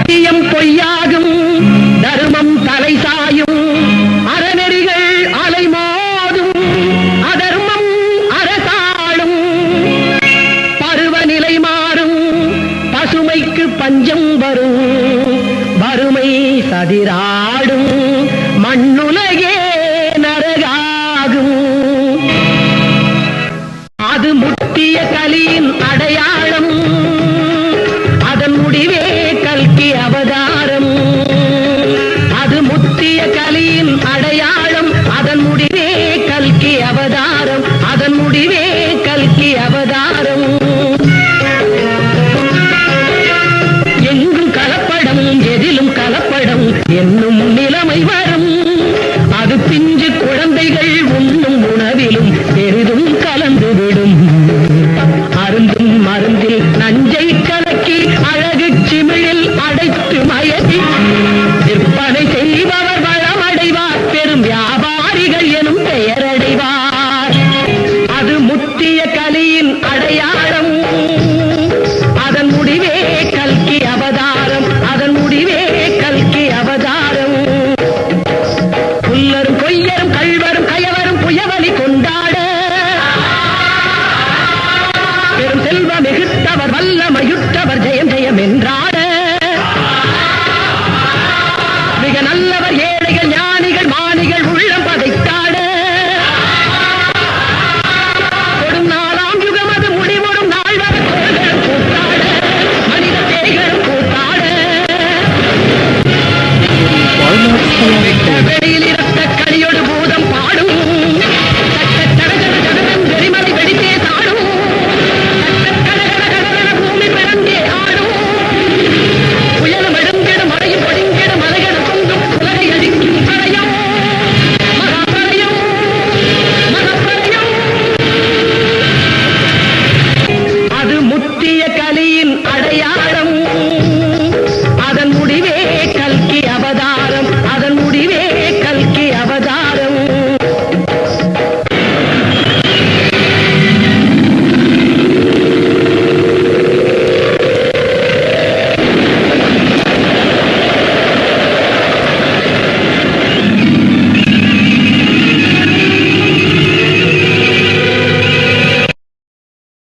சத்தியம் பொய்யாகும், தர்மம் தலை சாயும், அறநெறிகள் அலைமோதும், அதர்மம் அரசாளும். பருவநிலை மாறும், பசுமைக்கு பஞ்சம் வரும், வறுமை சதிராடும், மண்ணுலகே நரகாகும். அது முத்திய கலியின் அடையாளம், அதன் முடிவே கல்கி அவதாரம். அது முத்திய கலியின் அடையாளம், அதன் முடிவே கல்கி அவதாரம், அதன் முடிவே கல்கி அவதாரம். எங்கும் கலப்படம், எதிலும் கலப்படம் என்னும் நிலைமை வரும். அது பிஞ்சு குழந்தைகள் உண்ணும் உணவிலும் பெரிதும் கலந்துவிடும். அருந்தும் மருந்தில் நஞ்சை கலக்கி அழகு சிமிழில் அடைத்து மய